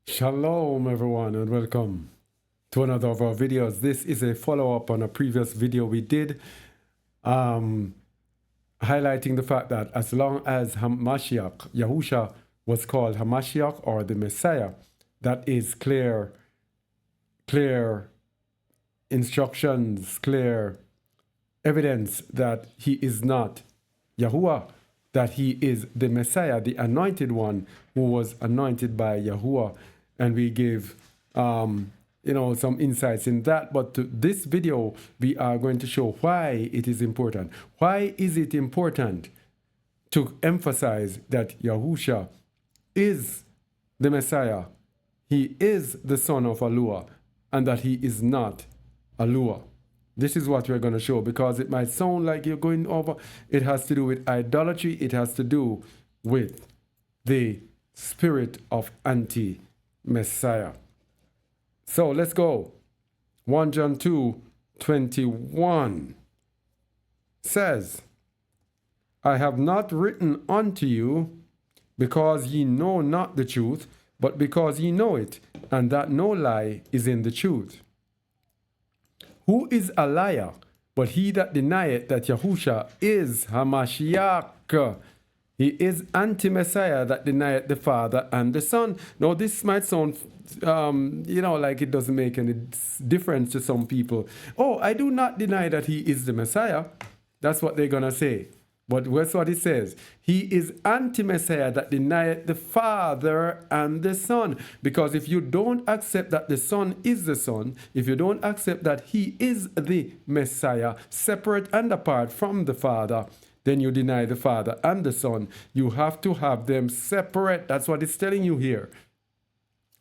Shalom everyone and welcome to another of our videos. This is a follow-up on a previous video we did highlighting the fact that as long as Hamashiach, Yahusha was called Hamashiach or the Messiah, that is clear instructions, clear evidence that he is not Yahuwah, that he is the Messiah, the anointed one who was anointed by Yahuwah. And we give, some insights in that. But to this video, we are going to show why it is important. Why is it important to emphasize that Yahusha is the Messiah? He is the son of Yahuwah, and that he is not Yahuwah. This is what we're going to show, because it might sound like you're going over. It has to do with idolatry. It has to do with the spirit of anti-Messiah. So let's go. 1 John 2:21 says, I have not written unto you because ye know not the truth, but because ye know it, and that no lie is in the truth. Who is a liar but he that denieth that Yahusha is Hamashiach? He is anti-Messiah that denieth the Father and the Son. Now this might sound, like it doesn't make any difference to some people. Oh, I do not deny that he is the Messiah. That's what they're going to say. But that's what it says. He is anti-Messiah that denieth the Father and the Son. Because if you don't accept that the Son is the Son, if you don't accept that he is the Messiah, separate and apart from the Father, then you deny the Father and the Son. You have to have them separate. That's what it's telling you here.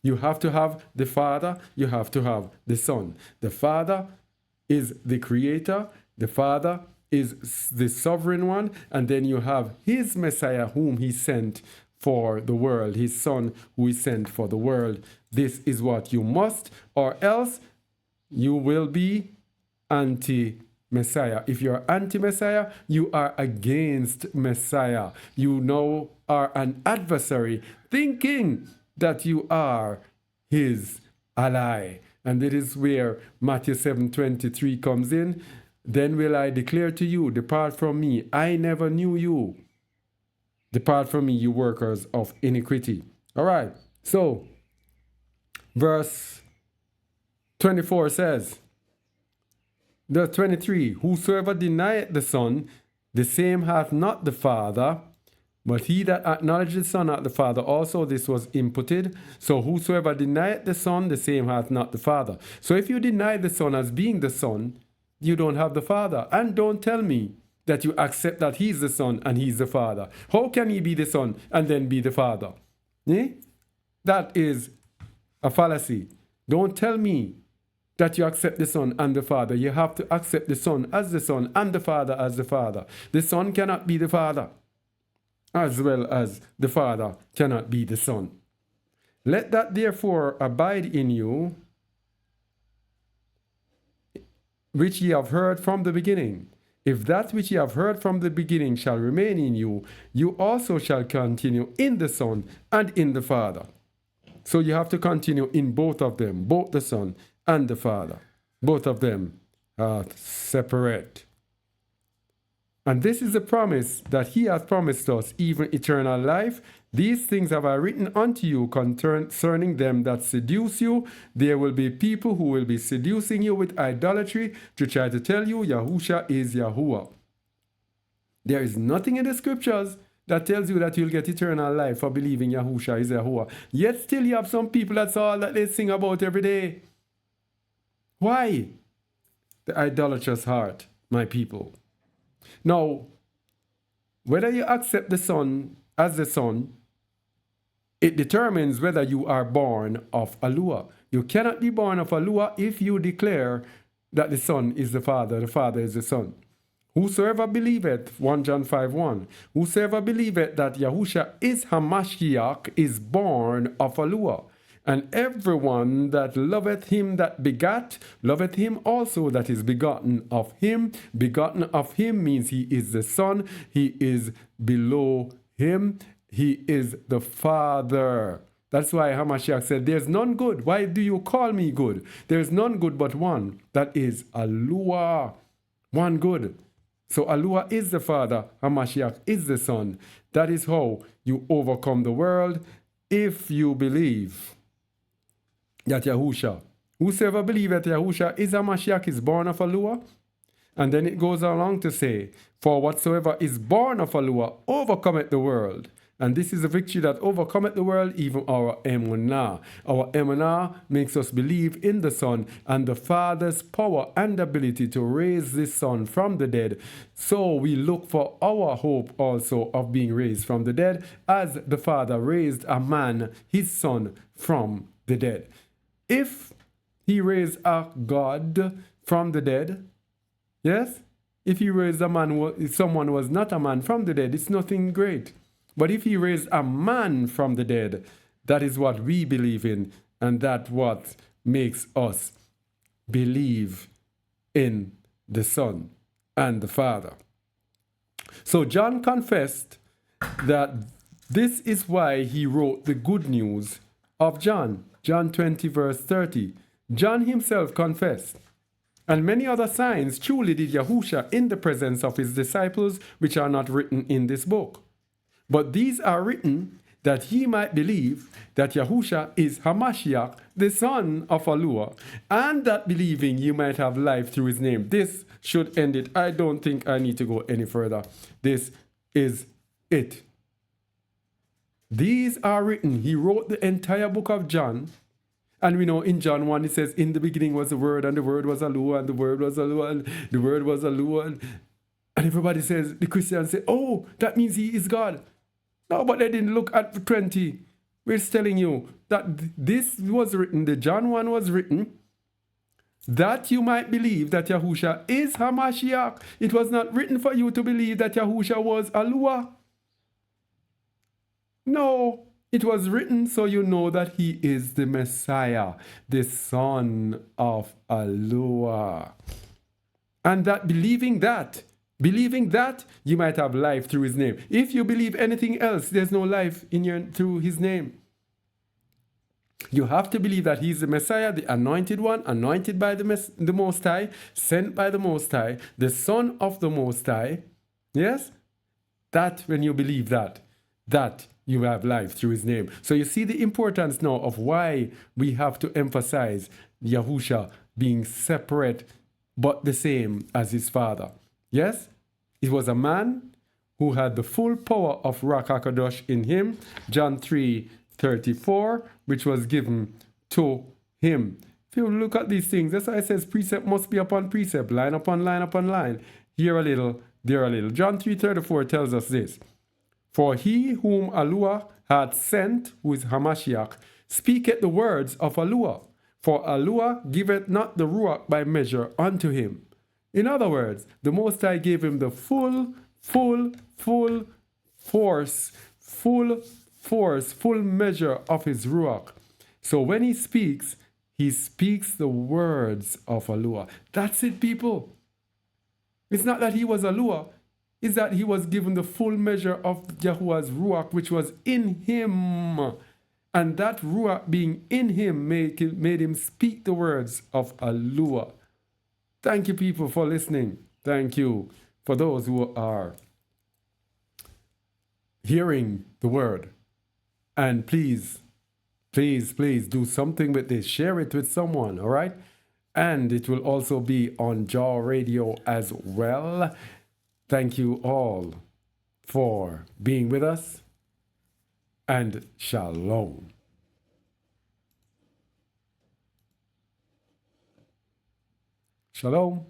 You have to have the Father, you have to have the Son. The Father is the Creator. The Father is the sovereign one, and then you have his Messiah whom he sent for the world, his Son who he sent for the world. This is what you must, or else you will be anti-Messiah. If you're anti-Messiah, you are against Messiah. You now are an adversary, thinking that you are his ally. And it is where Matthew 7:23 comes in. Then will I declare to you, depart from me, I never knew you. Depart from me, you workers of iniquity. All right, so verse 24 says, the 23, whosoever denieth the Son, the same hath not the Father, but he that acknowledgeth the Son hath the Father also. This was inputted. So whosoever denieth the Son, the same hath not the Father. So if you deny the Son as being the Son, you don't have the Father. And don't tell me that you accept that he's the Son and he's the Father. How can he be the Son and then be the Father? That is a fallacy. Don't tell me that you accept the Son and the Father. You have to accept the Son as the Son and the Father as the Father. The Son cannot be the Father, as well as the Father cannot be the Son. Let that therefore abide in you, which ye have heard from the beginning. If that which ye have heard from the beginning shall remain in you, you also shall continue in the Son and in the Father. So you have to continue in both of them, both the Son and the Father. Both of them are separate. And this is a promise that he hath promised us, even eternal life. These things have I written unto you concerning them that seduce you. There will be people who will be seducing you with idolatry to try to tell you Yahusha is Yahuwah. There is nothing in the scriptures that tells you that you'll get eternal life for believing Yahusha is Yahuwah. Yet still you have some people, that's all that they sing about every day. Why? The idolatrous heart, my people. Now, whether you accept the Son as the Son, it determines whether you are born of Yahuwah. You cannot be born of Yahuwah if you declare that the Son is the Father is the Son. Whosoever believeth, 1 John 5:1, whosoever believeth that Yahusha is Hamashiach is born of Yahuwah. And everyone that loveth him that begat, loveth him also that is begotten of him. Begotten of him means he is the Son, he is below him, he is the Father. That's why Hamashiach said, there's none good. Why do you call me good? There's none good but one. That is Yahuwah. One good. So Yahuwah is the Father. Hamashiach is the Son. That is how you overcome the world if you believe that Yahusha. Whosoever believes that Yahusha is Hamashiach is born of Yahuwah. And then it goes along to say, for whatsoever is born of Yahuwah overcometh the world. And this is a victory that overcometh the world, even our emunah. Our emunah makes us believe in the Son and the Father's power and ability to raise this Son from the dead. So we look for our hope also of being raised from the dead, as the Father raised a man, his Son, from the dead. If he raised a God from the dead, yes, if he raised a man, if someone was not a man from the dead, it's nothing great. But if he raised a man from the dead, that is what we believe in, and that's what makes us believe in the Son and the Father. So John confessed that this is why he wrote the good news of John. John 20 verse 30. John himself confessed, and many other signs truly did Yahusha in the presence of his disciples, which are not written in this book. But these are written that ye might believe that Yahusha is Hamashiach, the Son of Yahuwah, and that believing you might have life through his name. This should end it. I don't think I need to go any further. This is it. These are written. He wrote the entire book of John. And we know in John 1 it says, in the beginning was the Word, and the Word was Yahuwah, and the Word was Yahuwah, and the Word was Yahuwah. And everybody says, the Christians say, oh, that means he is God. No, but they didn't look at 20. We're telling you that this was written, the John 1 was written, that you might believe that Yahusha is Hamashiach. It was not written for you to believe that Yahusha was Yahuwah. No, it was written so you know that he is the Messiah, the Son of Yahuwah. And that believing that, you might have life through his name. If you believe anything else, there's no life in through his name. You have to believe that he's the Messiah, the anointed one, anointed by the Most High, sent by the Most High, the Son of the Most High. Yes? That, when you believe that you have life through his name. So you see the importance now of why we have to emphasize Yahusha being separate but the same as his Father. Yes, it was a man who had the full power of Ruach HaKadosh in him, John 3:34, which was given to him. If you look at these things, that's why it says precept must be upon precept, line upon line upon line, here a little, there a little. John 3:34 tells us this, for he whom Yahuwah had sent, who is Hamashiach, speaketh the words of Yahuwah, for Yahuwah giveth not the Ruach by measure unto him. In other words, the Most High gave him the full measure of his Ruach. So when he speaks the words of Yahuwah. That's it, people. It's not that he was Yahuwah. It's that he was given the full measure of Yahuwah's Ruach, which was in him. And that Ruach being in him made him speak the words of Yahuwah. Thank you, people, for listening. Thank you for those who are hearing the word. And please do something with this. Share it with someone, all right? And it will also be on Jaw Radio as well. Thank you all for being with us. And shalom. Shalom.